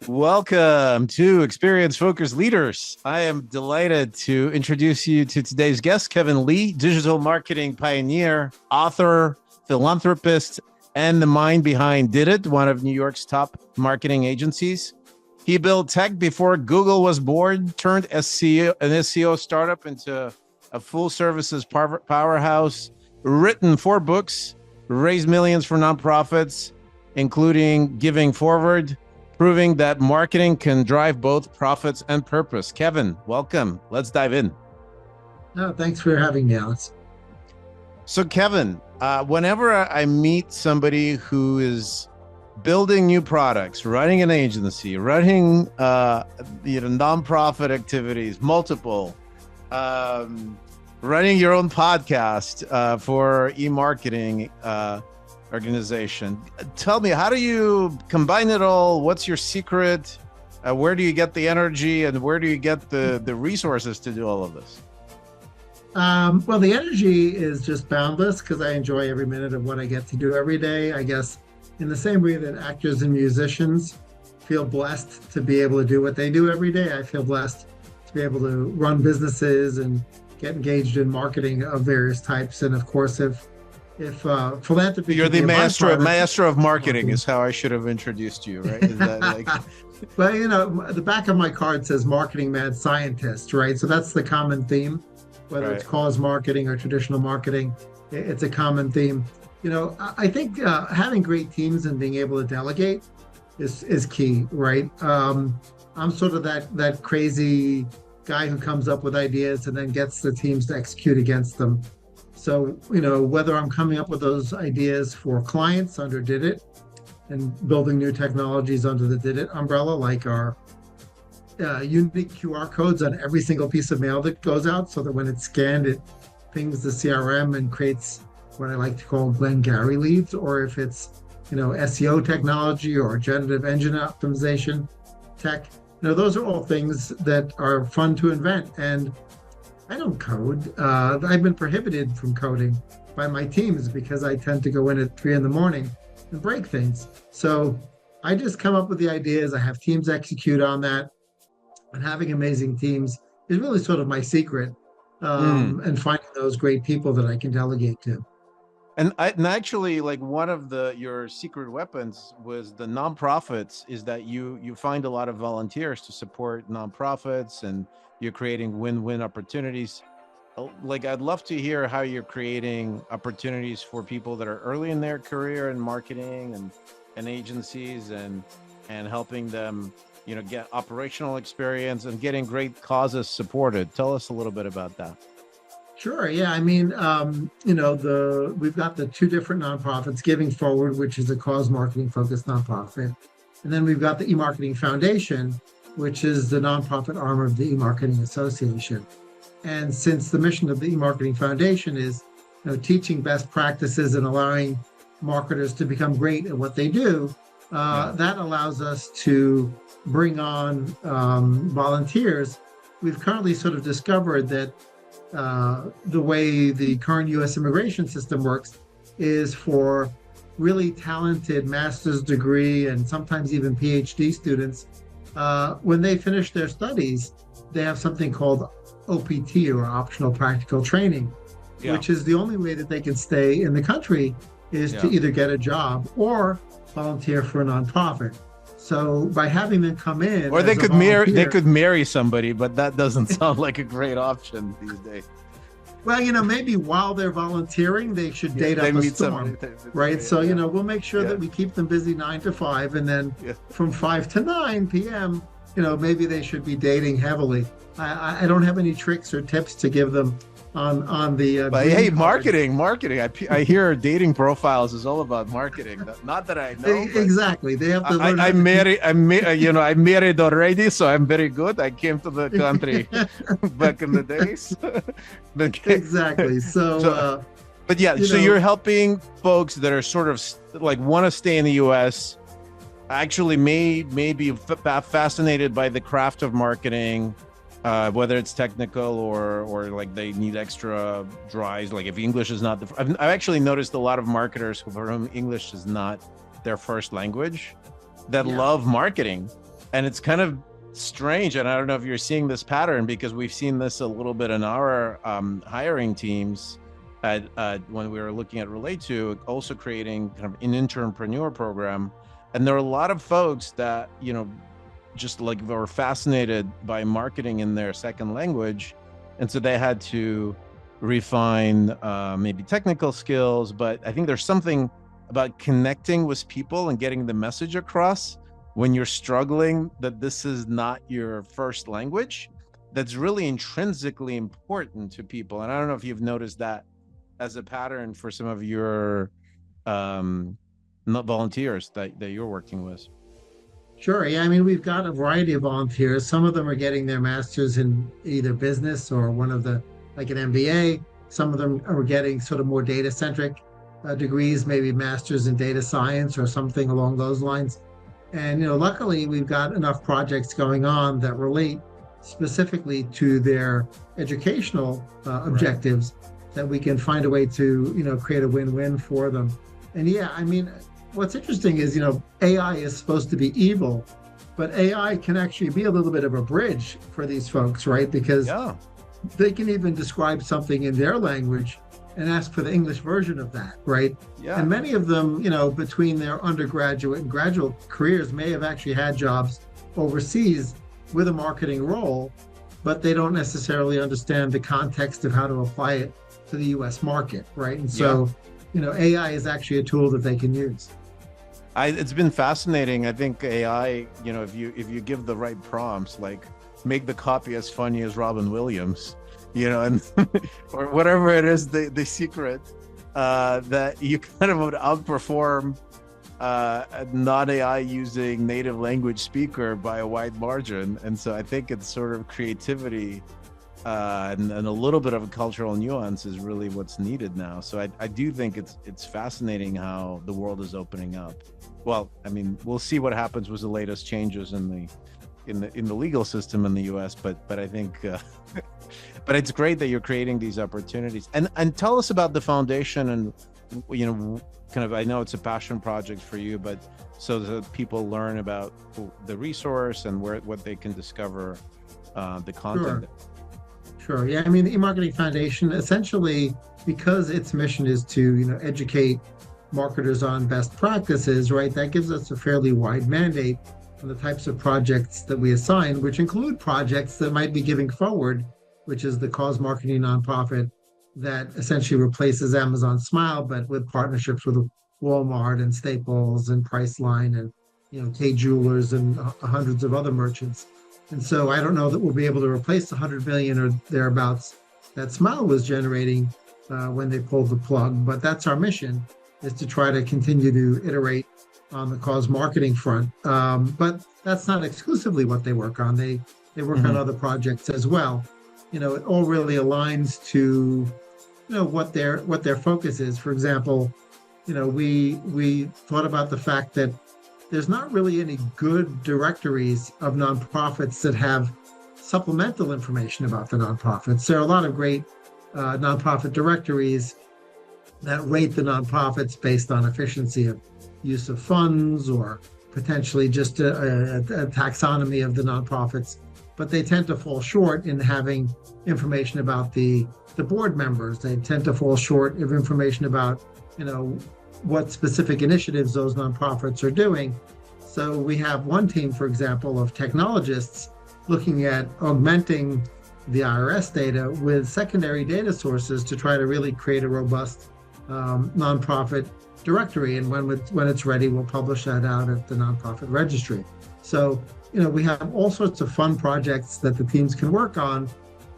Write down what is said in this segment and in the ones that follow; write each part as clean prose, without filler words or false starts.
Welcome to Experience Focused Leaders. I am delighted to introduce you to today's guest, Kevin Lee, digital marketing pioneer, author, philanthropist, and the mind behind Didit, one of New York's top marketing agencies. He built tech before Google was born, turned an SEO startup into a full services powerhouse, written 4 books, raised millions for nonprofits, including Giving Forward, proving that marketing can drive both profits and purpose. Kevin, welcome. Let's dive in. No, thanks for having me, Alex. So Kevin, whenever I meet somebody who is building new products, running an agency, running nonprofit activities, multiple, running your own podcast for e-marketing organization. Tell me, how do you combine it all? What's your secret? Where do you get the energy and where do you get the resources to do all of this? Well, the energy is just boundless because I enjoy every minute of what I get to do every day. I guess in the same way that actors and musicians feel blessed to be able to do what they do every day, I feel blessed to be able to run businesses and get engaged in marketing of various types. And of course, if philanthropy, you're the master of marketing is how I should have introduced you, right? Is that like... Well, the back of my card says marketing mad scientist, right? So that's the common theme, whether it's cause marketing or traditional marketing, it's a common theme. I think having great teams and being able to delegate is key, right? I'm sort of that crazy guy who comes up with ideas and then gets the teams to execute against them. So, whether I'm coming up with those ideas for clients under Didit and building new technologies under the Didit umbrella, like our unique QR codes on every single piece of mail that goes out, so that when it's scanned, it pings the CRM and creates what I like to call Glengarry leads, or if it's, SEO technology or generative engine optimization tech, those are all things that are fun to invent. And I don't code. I've been prohibited from coding by my teams because I tend to go in at 3 a.m. and break things. So I just come up with the ideas. I have teams execute on that. And having amazing teams is really sort of my secret, and finding those great people that I can delegate to. And actually, like, one of your secret weapons was the nonprofits, is that you find a lot of volunteers to support nonprofits, and you're creating win-win opportunities. Like, I'd love to hear how you're creating opportunities for people that are early in their career in marketing and agencies, and helping them, get operational experience and getting great causes supported. Tell us a little bit about that. Sure. Yeah. I mean, we've got the 2 different nonprofits, Giving Forward, which is a cause marketing focused nonprofit. And then we've got the eMarketing Foundation, which is the nonprofit arm of the eMarketing Association. And since the mission of the eMarketing Foundation is, teaching best practices and allowing marketers to become great at what they do, that allows us to bring on volunteers. We've currently sort of discovered that the way the current U.S. immigration system works is for really talented master's degree and sometimes even PhD students, when they finish their studies, they have something called OPT, or optional practical training, which is the only way that they can stay in the country is to either get a job or volunteer for a nonprofit. So by having them come in, or they could marry somebody, but that doesn't sound like a great option these days. Well, maybe while they're volunteering, they should date up a storm, right? So, we'll make sure that we keep them busy 9 to 5, and then from 5 to 9 p.m., maybe they should be dating heavily. I don't have any tricks or tips to give them on the. But hey, marketing. I hear dating profiles is all about marketing. Not that I know. Exactly. They have to learn. I'm married already, so I'm very good. I came to the country back in the days. Exactly. So you're helping folks that are sort of like want to stay in the U.S., actually may be fascinated by the craft of marketing, whether it's technical or like they need extra drives. Like if English is not I've actually noticed a lot of marketers for whom English is not their first language that love marketing, And it's kind of strange, and I don't know if you're seeing this pattern, because we've seen this a little bit in our hiring teams at when we were looking at Relayto, also creating kind of an entrepreneur program. And there are a lot of folks that, just like were fascinated by marketing in their second language. And so they had to refine maybe technical skills, but I think there's something about connecting with people and getting the message across when you're struggling that this is not your first language, that's really intrinsically important to people. And I don't know if you've noticed that as a pattern for some of your volunteers that you're working with. Sure. Yeah. I mean, we've got a variety of volunteers. Some of them are getting their masters in either business or one of the, like an MBA. Some of them are getting sort of more data centric degrees, maybe masters in data science or something along those lines. And, luckily we've got enough projects going on that relate specifically to their educational objectives that we can find a way to, create a win-win for them. And yeah, I mean, what's interesting is, AI is supposed to be evil, but AI can actually be a little bit of a bridge for these folks, right? Because they can even describe something in their language and ask for the English version of that, right? Yeah. And many of them, between their undergraduate and graduate careers may have actually had jobs overseas with a marketing role, but they don't necessarily understand the context of how to apply it to the US market, right? And so, AI is actually a tool that they can use. It's been fascinating. I think AI, if you give the right prompts, like make the copy as funny as Robin Williams, and or whatever it is, the secret, that you kind of would outperform a non-AI using native language speaker by a wide margin. And so I think it's sort of creativity and a little bit of a cultural nuance is really what's needed now. So I do think it's fascinating how the world is opening up. Well, I mean, we'll see what happens with the latest changes in the legal system in the US, but I think but it's great that you're creating these opportunities. And tell us about the foundation and kind of, I know it's a passion project for you, but so that people learn about the resource and what they can discover the content. Sure. Yeah. I mean, the eMarketing Foundation, essentially, because its mission is to, educate marketers on best practices, right? That gives us a fairly wide mandate on the types of projects that we assign, which include projects that might be Giving Forward, which is the cause marketing nonprofit that essentially replaces Amazon Smile, but with partnerships with Walmart and Staples and Priceline and, Kay Jewelers and hundreds of other merchants. And so I don't know that we'll be able to replace the 100 million or thereabouts that Smile was generating when they pulled the plug. But that's our mission, is to try to continue to iterate on the cause marketing front. But that's not exclusively what they work on. They work on other projects as well. It all really aligns to, what their focus is. For example, we thought about the fact that there's not really any good directories of nonprofits that have supplemental information about the nonprofits. There are a lot of great nonprofit directories that rate the nonprofits based on efficiency of use of funds or potentially just a taxonomy of the nonprofits, but they tend to fall short in having information about the board members. They tend to fall short of information about, what specific initiatives those nonprofits are doing. So we have one team, for example, of technologists looking at augmenting the IRS data with secondary data sources to try to really create a robust nonprofit directory. And when it's ready, we'll publish that out at the nonprofit registry. So, we have all sorts of fun projects that the teams can work on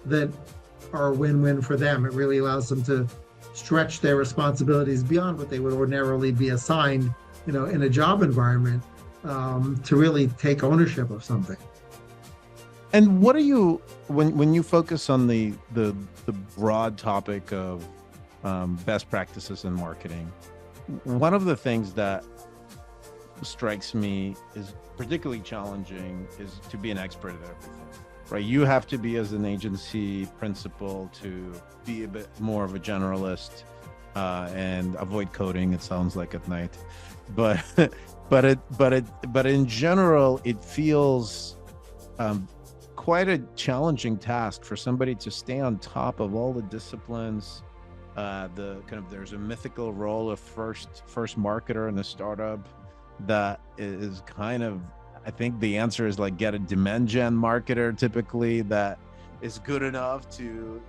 that are a win-win for them. It really allows them to stretch their responsibilities beyond what they would ordinarily be assigned, in a job environment, to really take ownership of something. And what are you, when you focus on the broad topic of best practices in marketing, one of the things that strikes me is particularly challenging is to be an expert at everything, right? You have to be, as an agency principal, to be a bit more of a generalist and avoid coding. It sounds like at night, but but in general, it feels quite a challenging task for somebody to stay on top of all the disciplines. There's a mythical role of first marketer in a startup that is kind of, I think the answer is like get a demand gen marketer typically that is good enough to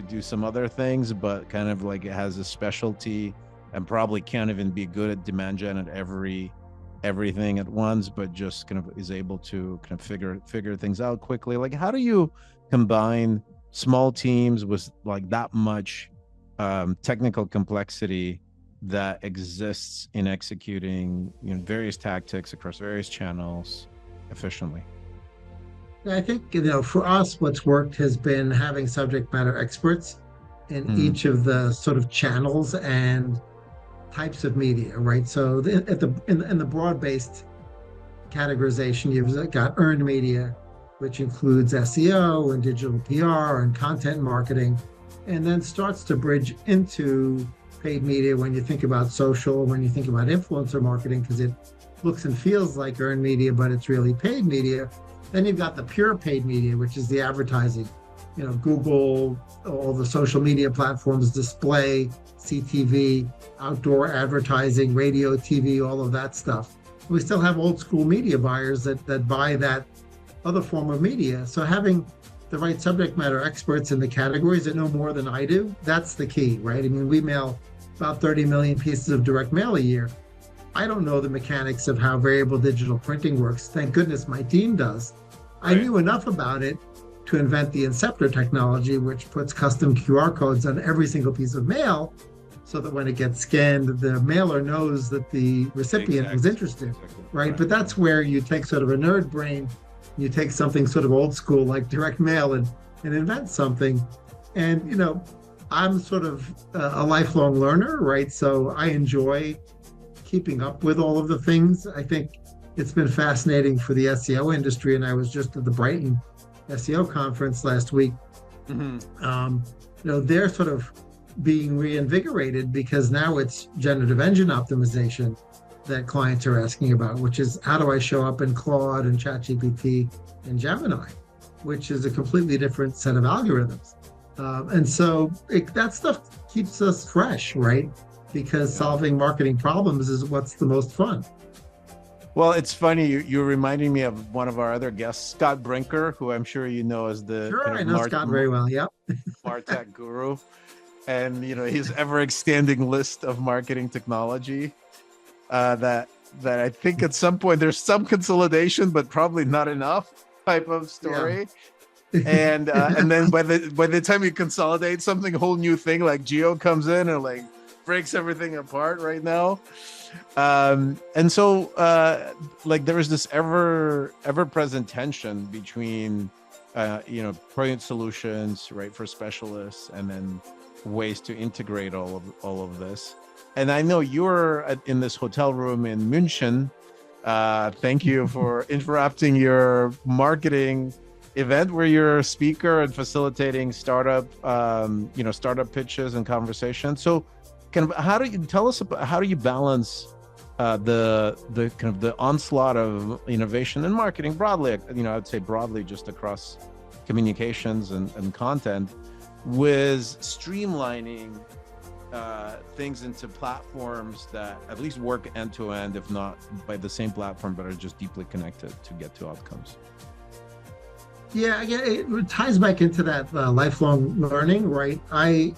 do some other things, but kind of like it has a specialty and probably can't even be good at demand gen at everything at once, but just kind of is able to kind of figure things out quickly. Like, how do you combine small teams with like that much technical complexity that exists in executing, you know, various tactics across various channels efficiently? I think, for us, what's worked has been having subject matter experts in each of the sort of channels and types of media, right? So in the broad-based categorization, you've got earned media, which includes SEO and digital PR and content marketing, and then starts to bridge into paid media when you think about social, when you think about influencer marketing, because it looks and feels like earned media, but it's really paid media. Then you've got the pure paid media, which is the advertising, Google, all the social media platforms, display, CTV, outdoor advertising, radio, TV, all of that stuff. We still have old school media buyers that buy that other form of media. So having the right subject matter experts in the categories that know more than I do, that's the key, right? I mean, we mail about 30 million pieces of direct mail a year. I don't know the mechanics of how variable digital printing works. Thank goodness my team does. Right. I knew enough about it to invent the Inceptor technology, which puts custom QR codes on every single piece of mail so that when it gets scanned, the mailer knows that the recipient was interested, right? But that's where you take sort of a nerd brain, you take something sort of old school like direct mail and invent something. And, I'm sort of a lifelong learner, right? So I enjoy keeping up with all of the things. I think it's been fascinating for the SEO industry, and I was just at the Brighton SEO conference last week. They're sort of being reinvigorated because now it's generative engine optimization that clients are asking about, which is how do I show up in Claude and ChatGPT and Gemini, which is a completely different set of algorithms. And so that stuff keeps us fresh, right? Because solving marketing problems is what's the most fun. Well, it's funny. You're reminding me of one of our other guests, Scott Brinker, who I'm sure you know as the I know Scott very well. Yep, MarTech guru, and his ever-extending list of marketing technology. That I think at some point there's some consolidation, but probably not enough type of story. Yeah. And then by the time you consolidate something, a whole new thing like Geo comes in and like breaks everything apart right now. And so there is this ever present tension between brilliant solutions, right, for specialists, and then ways to integrate all of this. And I know you're in this hotel room in München. Thank you for interrupting your marketing event where you're a speaker and facilitating startup pitches and conversations. So how do you balance the kind of the onslaught of innovation and marketing broadly, I'd say broadly just across communications and content, with streamlining things into platforms that at least work end to end, if not by the same platform, but are just deeply connected to get to outcomes? Yeah, it ties back into that lifelong learning, right? I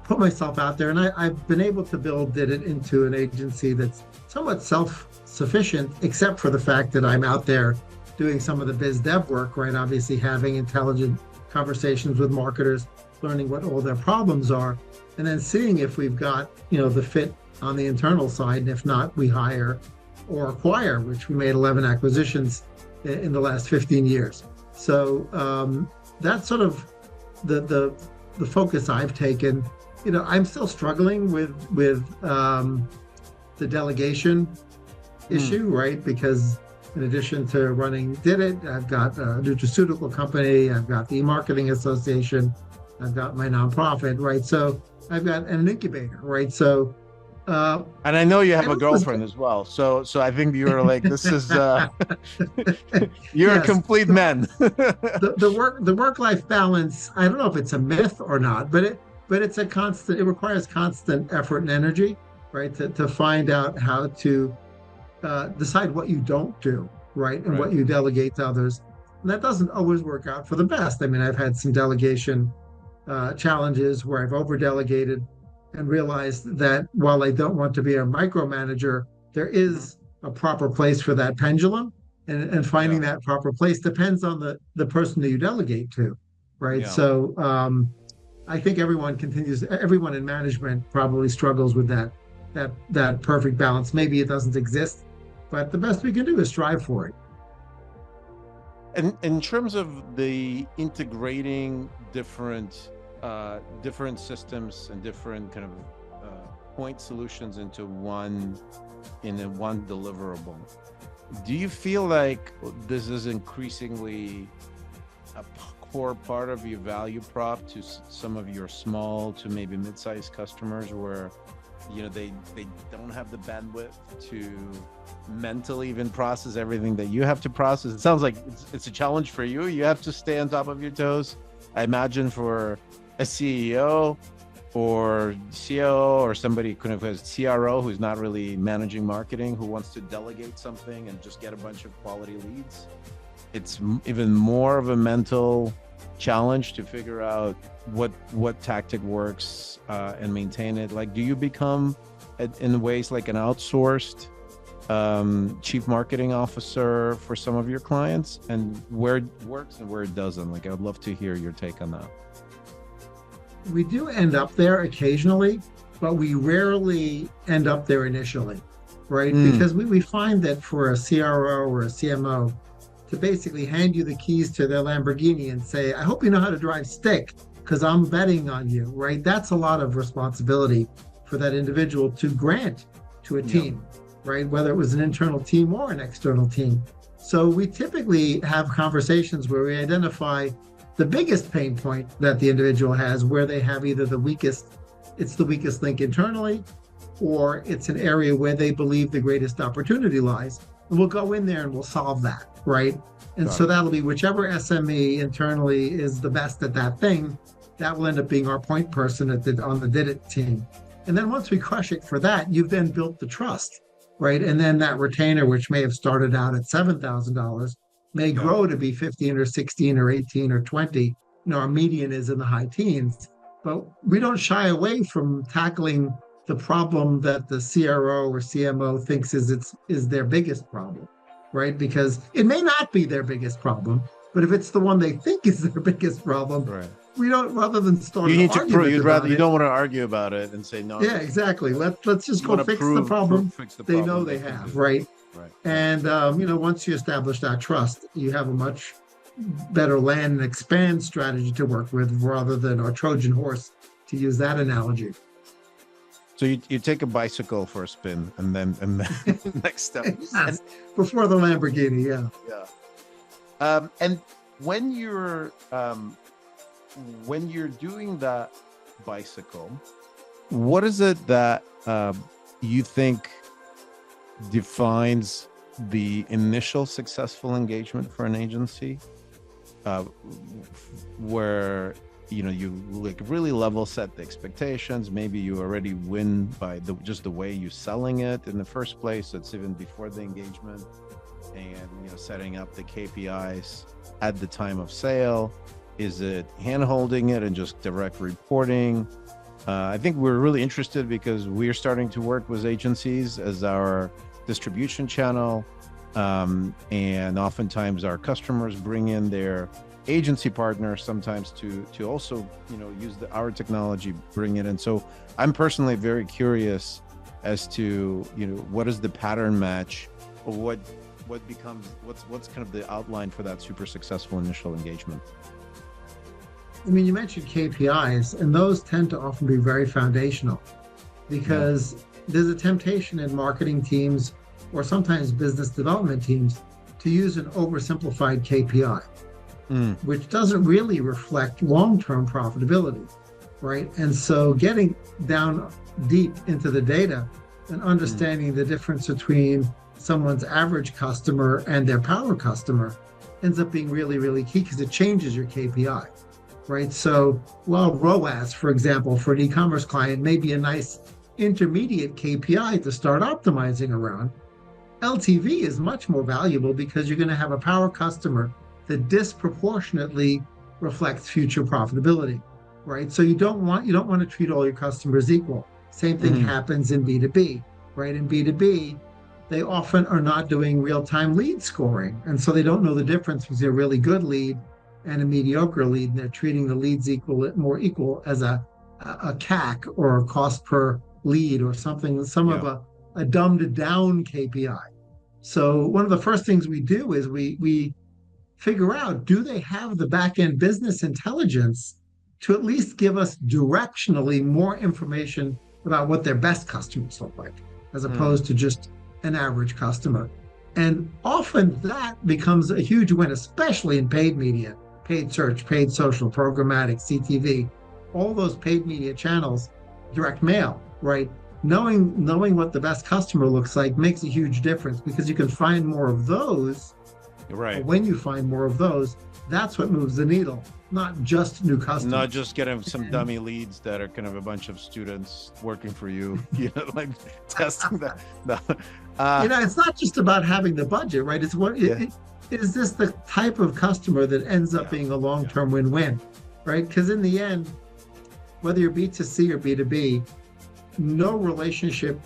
put myself out there, and I've been able to build Didit into an agency that's somewhat self-sufficient, except for the fact that I'm out there doing some of the biz dev work, right? Obviously having intelligent conversations with marketers, learning what all their problems are, and then seeing if we've got, the fit on the internal side, and if not, we hire or acquire, which we made 11 acquisitions in the last 15 years. So that's sort of the focus I've taken. I'm still struggling with the delegation issue, right? Because in addition to running Didit, I've got a nutraceutical company, I've got the Marketing Association, I've got my nonprofit, right? So I've got an incubator, right? So, And I know you have and a always, girlfriend as well. So I think you're like, this is you're a yes, complete man. the work life balance. I don't know if it's a myth or not, but it's a constant. It requires constant effort and energy, right? To find out how to decide what you don't do, right, and Right. what you delegate to others. And that doesn't always work out for the best. I mean, I've had some delegation challenges where I've over delegated and realized that while I don't want to be a micromanager, there Mhm. is a proper place for that pendulum. And Yeah. finding that proper place depends on the person that you delegate to, right? Yeah. So I think everyone in management probably struggles with that perfect balance. Maybe it doesn't exist, but the best we can do is strive for it. And in terms of the integrating different systems and different kind of point solutions into one deliverable, do you feel like this is increasingly a core part of your value prop to some of your small to maybe mid-sized customers, where they don't have the bandwidth to mentally even process everything that you have to process? It sounds like it's a challenge for you. You have to stay on top of your toes. I imagine for a CEO or COO or somebody kind of has CRO who's not really managing marketing, who wants to delegate something and just get a bunch of quality leads, it's even more of a mental challenge to figure out what tactic works and maintain it. Like, do you become in ways like an outsourced chief marketing officer for some of your clients, and where it works and where it doesn't? Like, I would love to hear your take on that. We do end up there occasionally, but we rarely end up there initially, right? Because we find that for a CRO or a CMO to basically hand you the keys to their Lamborghini and say, I hope you know how to drive stick because I'm betting on you, right? That's a lot of responsibility for that individual to grant to a team, right? Whether it was an internal team or an external team. So we typically have conversations where we identify the biggest pain point that the individual has, where they have either the weakest link internally, or it's an area where they believe the greatest opportunity lies. And we'll go in there and we'll solve that, right? And so that'll be whichever SME internally is the best at that thing, that will end up being our point person on the Didit team. And then once we crush it for that, you've then built the trust, right? And then that retainer, which may have started out at $7,000, may grow to be 15 or 16 or 18 or 20. Our median is in the high teens, but we don't shy away from tackling the problem that the CRO or CMO thinks is their biggest problem, right? Because it may not be their biggest problem, but if it's the one they think is their biggest problem, right, we don't, rather than start you an need to prove, argument about you it, don't want to argue about it and say no. Yeah, exactly. Let's just go fix the problem they know they have, right? Right. And once you establish that trust, you have a much better land and expand strategy to work with, rather than our Trojan horse, to use that analogy. So you take a bicycle for a spin, and then next step. Yes, before the Lamborghini, yeah. And when you're doing that bicycle, what is it that you think defines the initial successful engagement for an agency, where you like really level set the expectations? Maybe you already win by just the way you're selling it in the first place. It's even before the engagement, and setting up the KPIs at the time of sale. Is it hand-holding it and just direct reporting? I think we're really interested because we're starting to work with agencies as our distribution channel, and oftentimes our customers bring in their agency partners sometimes to also use our technology, bring it in. So I'm personally very curious as to what is the pattern match, or what's kind of the outline for that super successful initial engagement. I mean, you mentioned KPIs, and those tend to often be very foundational, because there's a temptation in marketing teams or sometimes business development teams to use an oversimplified KPI, which doesn't really reflect long-term profitability. right? And so getting down deep into the data and understanding the difference between someone's average customer and their power customer ends up being really, really key because it changes your KPI, right? So while ROAS, for example, for an e-commerce client may be a nice intermediate KPI to start optimizing around, LTV is much more valuable because you're going to have a power customer that disproportionately reflects future profitability, right? So you don't want to treat all your customers equal. Same thing happens in B2B, right? In B2B, they often are not doing real-time lead scoring, and so they don't know the difference between a really good lead and a mediocre lead, and they're treating the leads more equal as a CAC or a cost per lead or something, of a dumbed down KPI. So one of the first things we do is we figure out, do they have the back end business intelligence to at least give us directionally more information about what their best customers look like, as opposed to just an average customer. And often that becomes a huge win, especially in paid media, paid search, paid social, programmatic, CTV, all those paid media channels, direct mail, right? Knowing what the best customer looks like makes a huge difference because you can find more of those. Right. When you find more of those, that's what moves the needle, not just new customers. Not just getting some dummy leads that are kind of a bunch of students working for you, like testing that. No. It's not just about having the budget, right? It's is this the type of customer that ends up being a long-term win-win, right? Because in the end, whether you're B2C or B2B, no relationship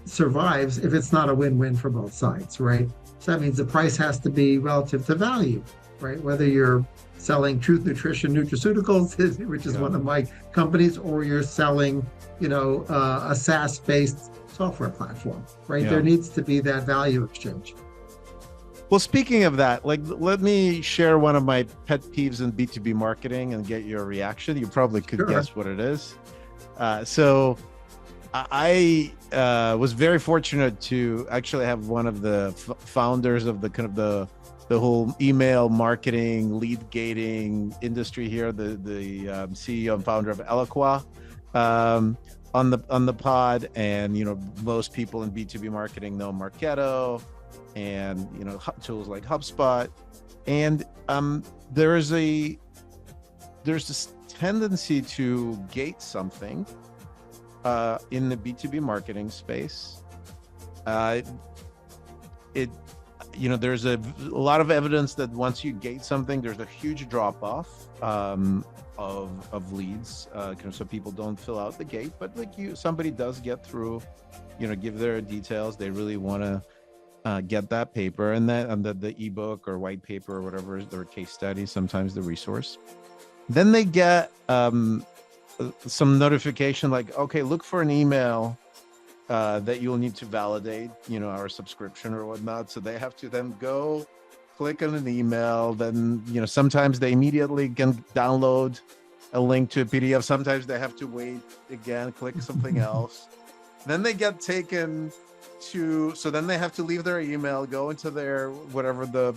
survives if it's not a win-win for both sides, right? So that means the price has to be relative to value, right? Whether you're selling Truth Nutrition nutraceuticals, which is one of my companies, or you're selling, a SaaS-based software platform, right? There needs to be that value exchange. Well, speaking of that, let me share one of my pet peeves in B2B marketing and get your reaction. You probably could guess what it is. So I was very fortunate to actually have one of the founders of the whole email marketing, lead gating industry here, the CEO and founder of Eloqua, on the pod. And most people in B2B marketing know Marketo and tools like HubSpot. And there's this tendency to gate something in the B2B marketing space. There's a lot of evidence that once you gate something, there's a huge drop off of leads, so people don't fill out the gate. But somebody does get through, give their details. They really want to get that paper and the ebook or white paper or whatever is their case study, sometimes the resource. Then they get some notification like, okay, look for an email that you'll need to validate, our subscription or whatnot. So they have to then go click on an email. Then, sometimes they immediately can download a link to a PDF. Sometimes they have to wait again, click something else. Then they get taken so then they have to leave their email, go into their, whatever the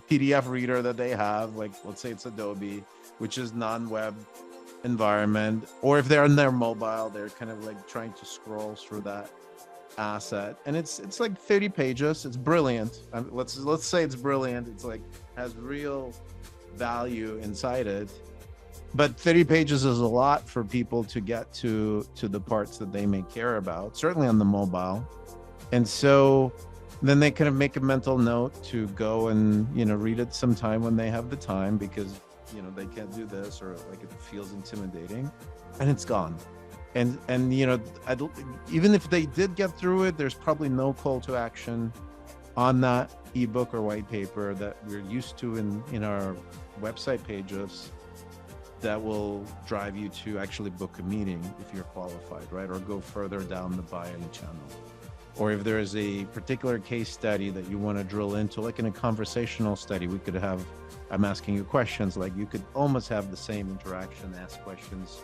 PDF reader that they have, like, let's say it's Adobe, which is non-web environment, or if they're on their mobile, they're kind of like trying to scroll through that asset, and it's like 30 pages. It's brilliant. Let's say it's brilliant. It's like has real value inside it, but 30 pages is a lot for people to get to the parts that they may care about, certainly on the mobile. And so then they kind of make a mental note to go and read it sometime when they have the time, because they can't do this, or like it feels intimidating, and it's gone. And even if they did get through it, there's probably no call to action on that ebook or white paper that we're used to in our website pages that will drive you to actually book a meeting if you're qualified, right? Or go further down the buying channel. Or if there is a particular case study that you want to drill into, like in a conversational study, we could have, I'm asking you questions, like you could almost have the same interaction, ask questions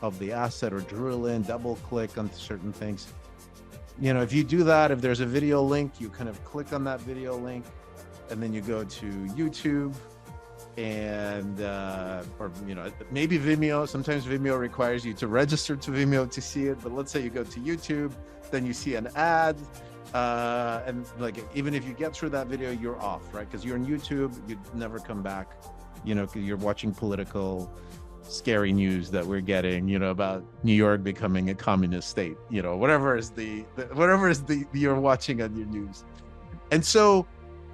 of the asset, or drill in, double click on certain things. If you do that, if there's a video link, you kind of click on that video link, and then you go to YouTube, and or maybe Vimeo. Sometimes Vimeo requires you to register to Vimeo to see it, but let's say you go to YouTube, then you see an ad, and like even if you get through that video, you're off, right? Because you're on YouTube, you'd never come back. You're watching political scary news that we're getting, about New York becoming a communist state, whatever is the you're watching on your news. And so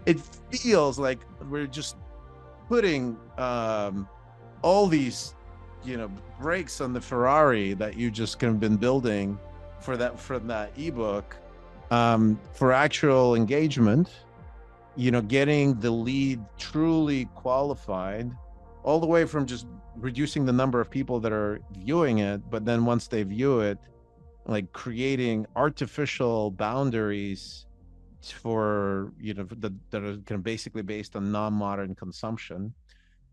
it feels like we're just putting all these, brakes on the Ferrari that you just kind of been building from that ebook, for actual engagement, getting the lead truly qualified, all the way from just reducing the number of people that are viewing it, but then once they view it, like creating artificial boundaries for that are kind of basically based on non-modern consumption,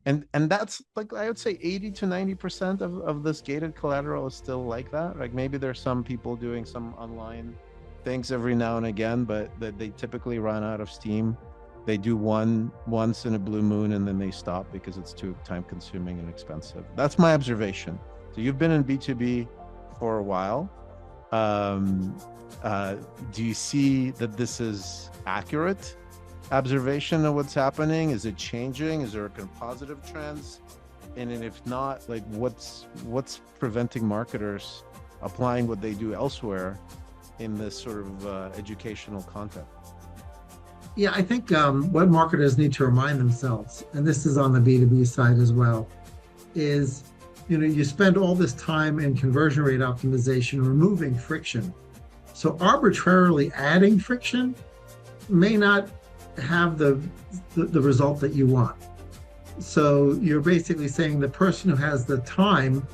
and that's like I would say 80 to 90% of this gated collateral is still like that. Like maybe there's some people doing some online things every now and again, but they typically run out of steam. They do once in a blue moon and then they stop because it's too time consuming and expensive. That's my observation. So you've been in B2B for a while. Do you see that this is accurate observation of what's happening? Is it changing? Is there a kind of positive trends? And if not, like what's preventing marketers applying what they do elsewhere in this sort of educational content? Yeah, I think what marketers need to remind themselves, and this is on the B2B side as well, is you spend all this time in conversion rate optimization removing friction. So arbitrarily adding friction may not have the result that you want. So you're basically saying the person who has the time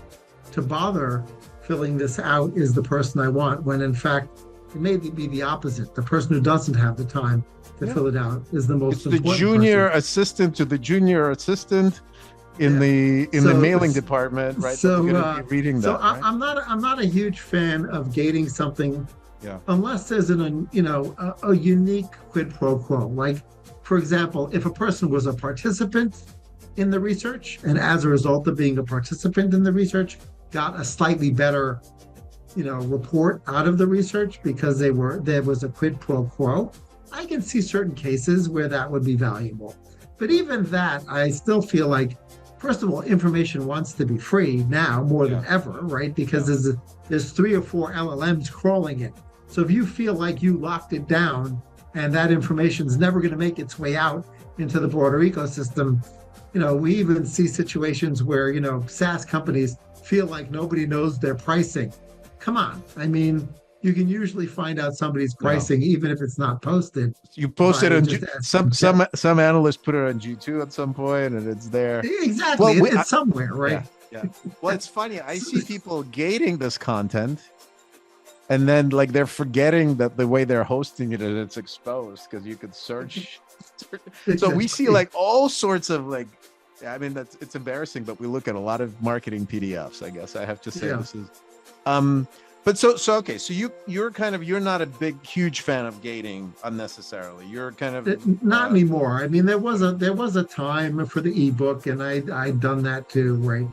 to bother filling this out is the person I want, when in fact it may be the opposite. The person who doesn't have the time to fill it out is the most important. It's the junior assistant to the junior assistant in the mailing department, right? So be reading that, right? I'm not a huge fan of gating something, unless there's a unique quid pro quo. Like, for example, if a person was a participant in the research and as a result of being a participant in the research got a slightly better report out of the research because there was a quid pro quo, I can see certain cases where that would be valuable. But even that, I still feel like, first of all, information wants to be free now more than ever, right? Because there's 3 or 4 LLMs crawling it. So if you feel like you locked it down and that information is never going to make its way out into the broader ecosystem, we even see situations where, SaaS companies feel like nobody knows their pricing. Come on. I mean, you can usually find out somebody's pricing even if it's not posted. You post it on some analysts put it on G2 at some point and it's there. Exactly. Well, it's somewhere, right? Yeah. Well, it's funny. I see people gating this content and then like they're forgetting that the way they're hosting it is it's exposed because you could search. So we see like all sorts of like, I mean, it's embarrassing, but we look at a lot of marketing PDFs, I guess I have to say. This is but so okay, so you're not a huge fan of gating unnecessarily. You're kind of not anymore. I mean, there was a time for the ebook, and I'd done that too, right?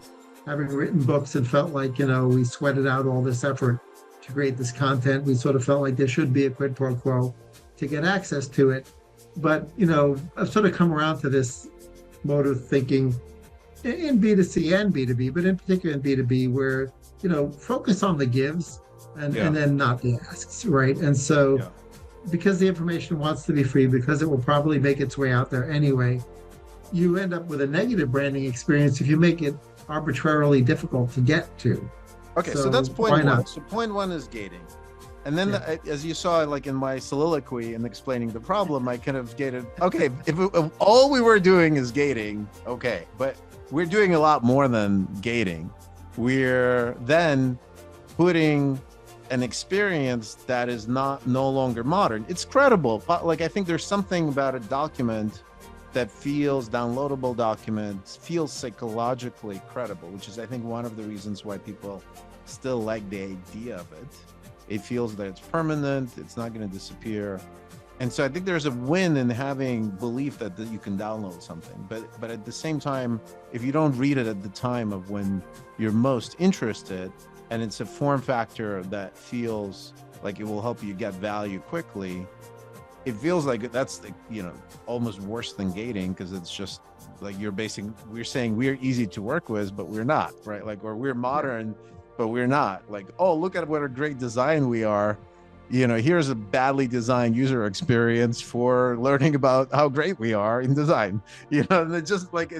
Having written books and felt like we sweated out all this effort to create this content. We sort of felt like there should be a quid pro quo to get access to it. But I've sort of come around to this mode of thinking in B2C and B2B, but in particular in B2B, where focus on the gives and then not the asks, right? And so because the information wants to be free, because it will probably make its way out there anyway, you end up with a negative branding experience if you make it arbitrarily difficult to get to. Okay, so that's point one. So point one is gating. And then as you saw, like in my soliloquy and explaining the problem, I kind of gated, okay, if all we were doing is gating, okay, but we're doing a lot more than gating. We're then putting an experience that is no longer modern. It's credible, but like I think there's something about a document that feels downloadable documents, feels psychologically credible, which is I think one of the reasons why people still like the idea of it. It feels that it's permanent, it's not going to disappear. And so I think there's a win in having belief that you can download something, but at the same time, if you don't read it at the time of when you're most interested, and it's a form factor that feels like it will help you get value quickly, it feels like that's the, almost worse than gating, because it's just like we're saying we're easy to work with, but we're not, right? Like, or we're modern, but we're not. Like, oh, look at what a great design we are. Here's a badly designed user experience for learning about how great we are in design. And it's just like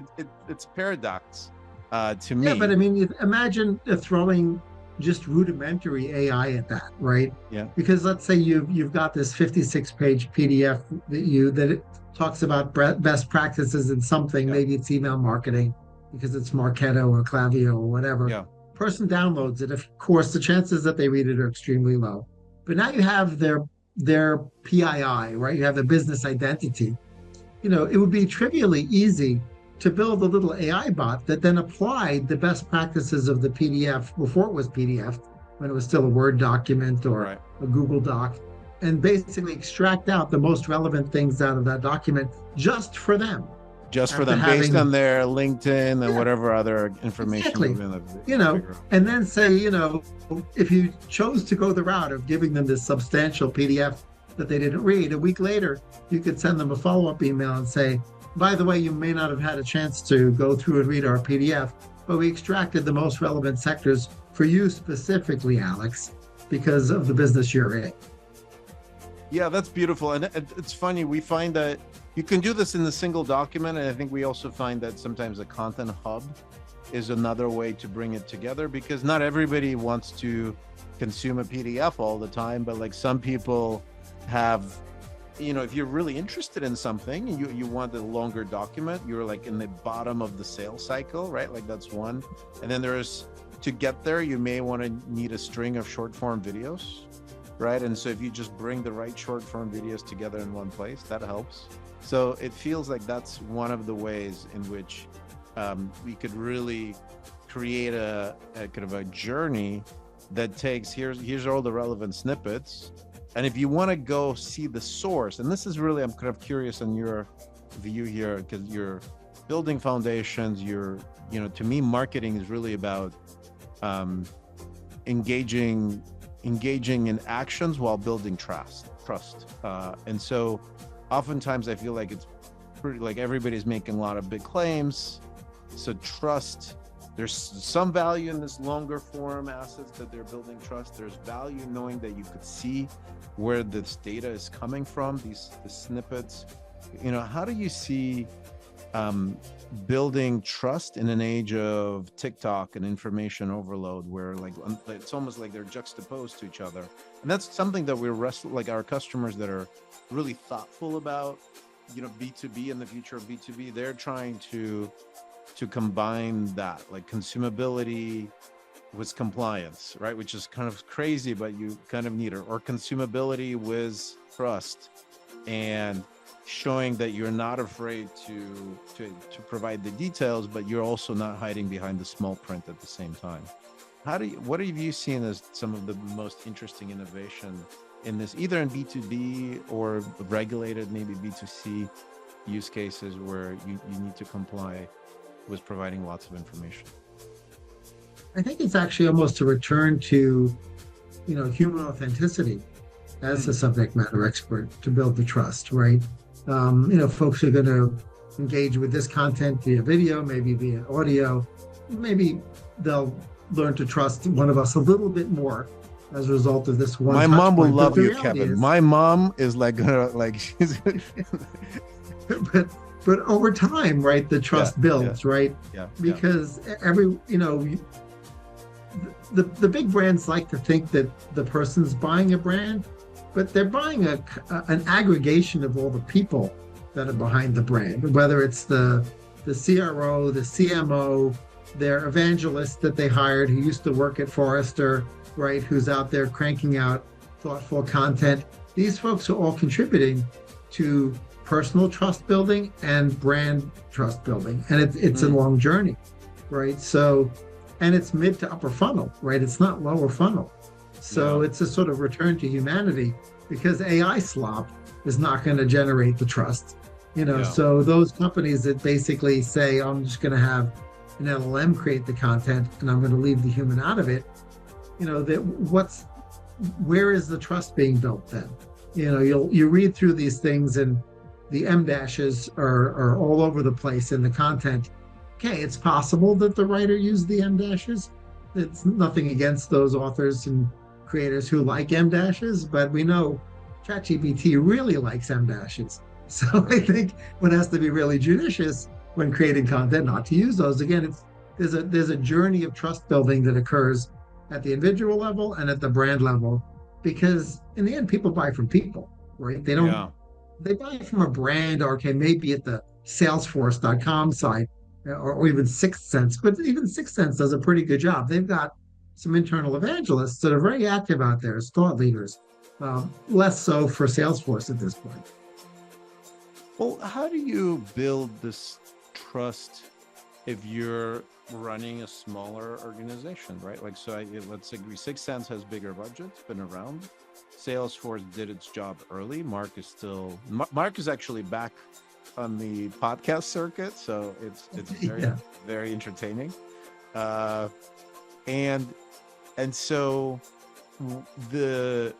it's a paradox to me. Yeah, but I mean, imagine throwing just rudimentary AI at that, right? Yeah. Because let's say you've got this 56-page PDF that it talks about best practices in something. Maybe it's email marketing because it's Marketo or Klaviyo or whatever. Yeah. Person downloads it. Of course, the chances that they read it are extremely low. But now you have their PII, right? You have their business identity. It would be trivially easy to build a little AI bot that then applied the best practices of the PDF before it was PDF, when it was still a Word document or a Google Doc, and basically extract out the most relevant things out of that document just for them. Based on their LinkedIn and whatever other information. Exactly. And then say, if you chose to go the route of giving them this substantial PDF that they didn't read, a week later, you could send them a follow-up email and say, by the way, you may not have had a chance to go through and read our PDF, but we extracted the most relevant sectors for you specifically, Alex, because of the business you're in. Yeah, that's beautiful. And it's funny, we find that you can do this in a single document. And I think we also find that sometimes a content hub is another way to bring it together, because not everybody wants to consume a PDF all the time, but like some people have, if you're really interested in something and you want a longer document, you're like in the bottom of the sales cycle, right? Like that's one. And then to get there, you may want to need a string of short form videos, right? And so if you just bring the right short form videos together in one place, that helps. So it feels like that's one of the ways in which we could really create a kind of a journey that takes, here's all the relevant snippets. And if you want to go see the source, and this is really, I'm kind of curious on your view here, because you're building foundations, to me, marketing is really about engaging in actions while building trust. And so oftentimes I feel like it's pretty, like everybody's making a lot of big claims. So trust, there's some value in this longer form assets that they're building trust. There's value knowing that you could see where this data is coming from, the snippets. How do you see building trust in an age of TikTok and information overload, where like it's almost like they're juxtaposed to each other? And that's something that like our customers that are really thoughtful about, B2B and the future of B2B, they're trying to combine that, like consumability with compliance, right? Which is kind of crazy, but you kind of need it. Or consumability with trust, and showing that you're not afraid to provide the details, but you're also not hiding behind the small print at the same time. What have you seen as some of the most interesting innovation in this, either in B2B or regulated, maybe B2C use cases where you need to comply with providing lots of information? I think it's actually almost a return to, human authenticity as a subject matter expert to build the trust, right? Folks are going to engage with this content via video, maybe via audio. Maybe they'll learn to trust one of us a little bit more as a result of this one. My mom will love you, Kevin. My mom is like she's but over time, right, the trust builds, right? Yeah. Because the big brands like to think that the person's buying a brand, but they're buying an aggregation of all the people that are behind the brand, whether it's the CRO, the CMO, their evangelist that they hired who used to work at Forrester, right, who's out there cranking out thoughtful content. These folks are all contributing to personal trust building and brand trust building. And it's a long journey, right? So, and it's mid to upper funnel, right? It's not lower funnel. So it's a sort of return to humanity, because AI slop is not going to generate the trust. So those companies that basically say, I'm just going to have an LLM create the content and I'm going to leave the human out of it, where is the trust being built then? You read through these things and the M dashes are all over the place in the content. Okay, it's possible that the writer used the M dashes. It's nothing against those authors and creators who like M dashes, but we know ChatGPT really likes M dashes. So I think one has to be really judicious when creating content not to use those. Again, there's a journey of trust building that occurs at the individual level and at the brand level, because in the end, people buy from people, right? They buy from a brand, or okay, maybe at the Salesforce.com site or even Sixth Sense, but even Sixth Sense does a pretty good job. They've got some internal evangelists that are very active out there as thought leaders, less so for Salesforce at this point. Well, how do you build this trust if you're running a smaller organization, right? Like, so let's say Sixth Sense has bigger budgets, been around. Salesforce did its job early. Mark is actually back on the podcast circuit, so it's very very entertaining. And so the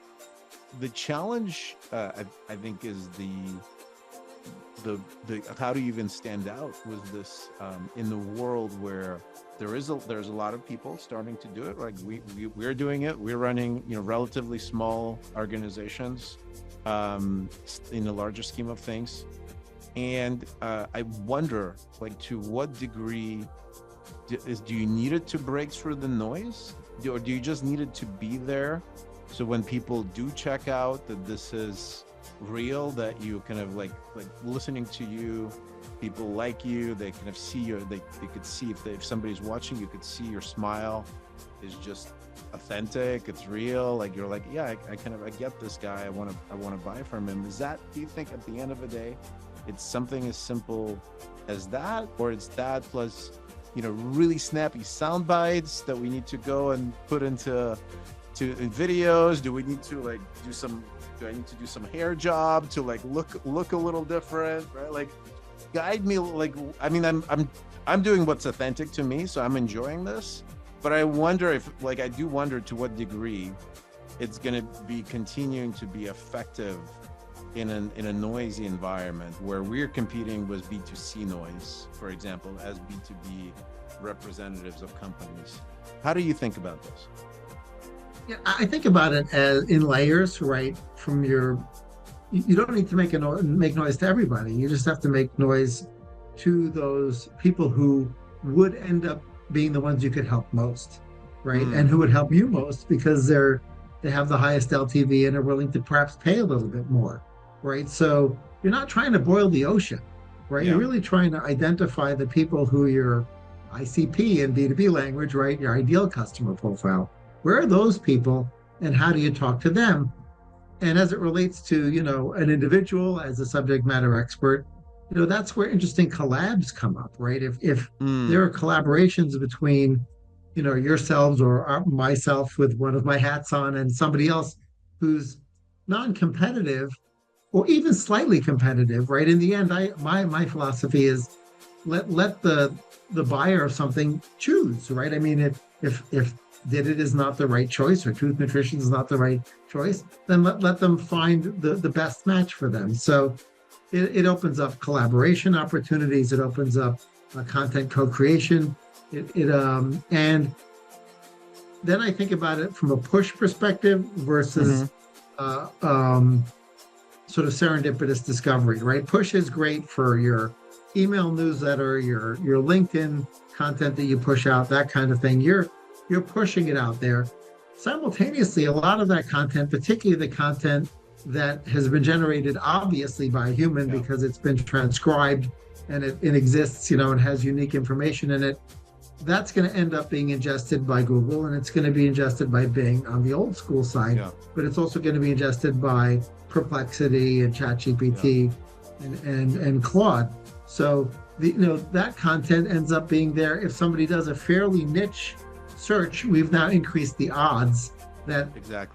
challenge I think is the how do you even stand out with this in the world where there's a lot of people starting to do it. Like we're doing it. We're running relatively small organizations in the larger scheme of things, and I wonder, like, to what degree do you need it to break through the noise, or do you just need it to be there so when people do check out that this is real, that you kind of like listening to you, people like you, they kind of see you, they could see if somebody's watching, you could see your smile is just authentic, it's real, like you're like, yeah, I get this guy, I want to buy from him. Is that, do you think at the end of the day it's something as simple as that, or it's that plus really snappy sound bites that we need to go and put into videos? Do we need to do I need to do some hair job to look a little different, right? Like, guide me. I'm doing what's authentic to me, so I'm enjoying this. But I wonder I do wonder to what degree it's going to be continuing to be effective in a noisy environment where we're competing with B2C noise, for example, as B2B representatives of companies. How do you think about this? Yeah, I think about it as in layers, right? You don't need to make noise to everybody. You just have to make noise to those people who would end up being the ones you could help most, right? And who would help you most because they have the highest LTV and are willing to perhaps pay a little bit more, right? So you're not trying to boil the ocean, right? Yeah. You're really trying to identify the people who your ICP in B2B language, right? Your ideal customer profile. Where are those people and how do you talk to them? And as it relates to, an individual as a subject matter expert, that's where interesting collabs come up, right? If there are collaborations between, yourselves or myself with one of my hats on and somebody else who's non-competitive or even slightly competitive, right? In the end, my philosophy is let the buyer of something choose, right? I mean, if Didit is not the right choice or Truth Nutrition is not the right choice, then let them find the best match for them. So it opens up collaboration opportunities. It opens up content co-creation. And then I think about it from a push perspective versus sort of serendipitous discovery, right? Push is great for your email newsletter, your LinkedIn content that you push out, that kind of thing. You're pushing it out there. Simultaneously, a lot of that content, particularly the content that has been generated obviously by a human because it's been transcribed and it exists, and has unique information in it, that's going to end up being ingested by Google and it's going to be ingested by Bing on the old school side, but it's also going to be ingested by Perplexity and ChatGPT and Claude. So that content ends up being there. If somebody does a fairly niche search, we've now increased the odds that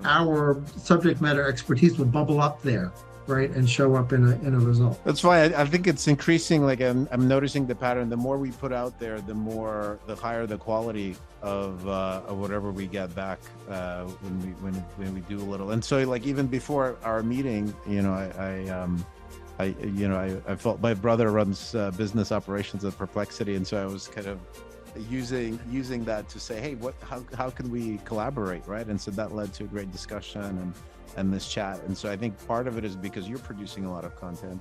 our subject matter expertise will bubble up there, right, and show up in a result. That's why I think it's increasing. Like I'm noticing the pattern. The more we put out there, the higher the quality of whatever we get back when we do a little. And so like even before our meeting, I felt my brother runs business operations at Perplexity, and so I was kind of using that to say, hey, how can we collaborate, right? And so that led to a great discussion and this chat. And so I think part of it is because you're producing a lot of content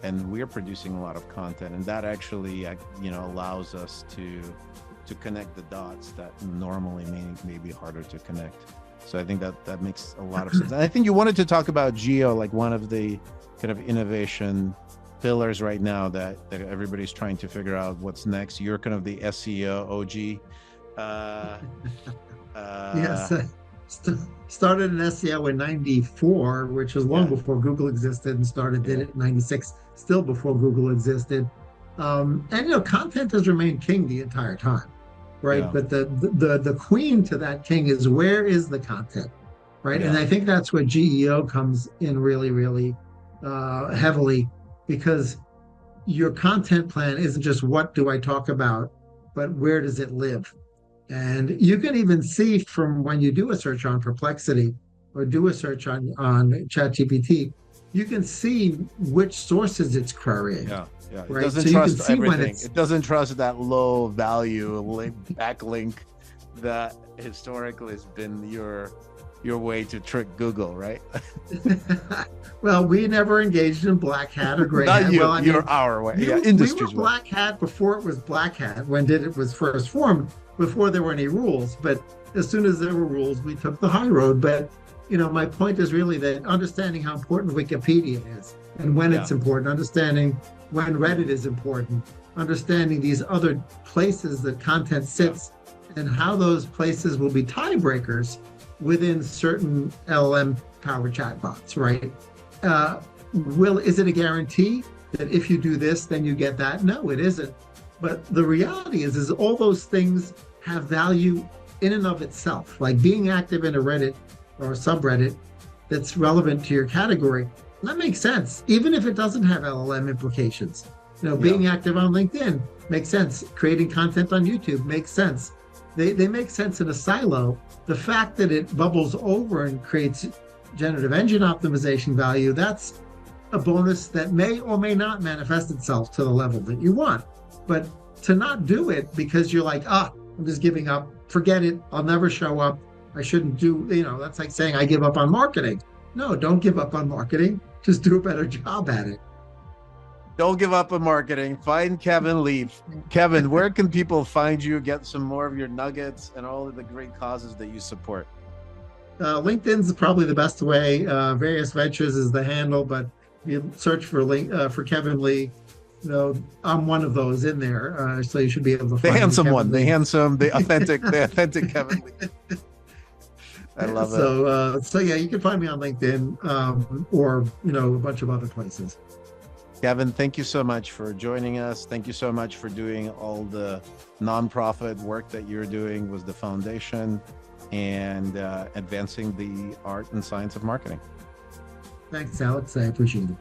and we're producing a lot of content, and that actually allows us to connect the dots that normally may be harder to connect. So I think that makes a lot of sense. And I think you wanted to talk about geo, like one of the kind of innovation pillars right now that everybody's trying to figure out what's next. You're kind of the SEO OG. Yes, started in SEO in '94, which was long before Google existed, and started Didit in '96, still before Google existed. And content has remained king the entire time, right? Yeah. But the queen to that king is, where is the content, right? Yeah. And I think that's where GEO comes in really, really heavily, because your content plan isn't just what do I talk about, but where does it live? And you can even see from when you do a search on Perplexity or do a search on ChatGPT, you can see which sources it's querying. Yeah. Right? It doesn't trust everything. It doesn't trust that low value backlink that historically has been your way to trick Google, right? Well, we never engaged in black hat or gray hat. Not you, well, you're our way. We were black hat before it was black hat, when Didit was first formed, before there were any rules. But as soon as there were rules, we took the high road. But, my point is really that understanding how important Wikipedia is and when it's important, understanding when Reddit is important, understanding these other places that content sits and how those places will be tiebreakers within certain LLM powered chatbots, right? Is it a guarantee that if you do this, then you get that? No, it isn't. But the reality is all those things have value in and of itself. Like being active in a Reddit or a subreddit that's relevant to your category, that makes sense, even if it doesn't have LLM implications. Being active on LinkedIn makes sense. Creating content on YouTube makes sense. They make sense in a silo. The fact that it bubbles over and creates generative engine optimization value, that's a bonus that may or may not manifest itself to the level that you want. But to not do it because you're like, I'm just giving up, forget it, I'll never show up, I shouldn't do, that's like saying I give up on marketing. No, don't give up on marketing, just do a better job at it. Don't give up on marketing. Find Kevin Lee. Kevin, where can people find you, get some more of your nuggets and all of the great causes that you support? LinkedIn's probably the best way. Various Ventures is the handle, but you search for Kevin Lee. I'm one of those in there, so you should be able to find the handsome one, the handsome, the authentic Kevin Lee. I love it. So yeah, you can find me on LinkedIn or a bunch of other places. Kevin, thank you so much for joining us. Thank you so much for doing all the nonprofit work that you're doing with the foundation and advancing the art and science of marketing. Thanks, Alex. I appreciate it.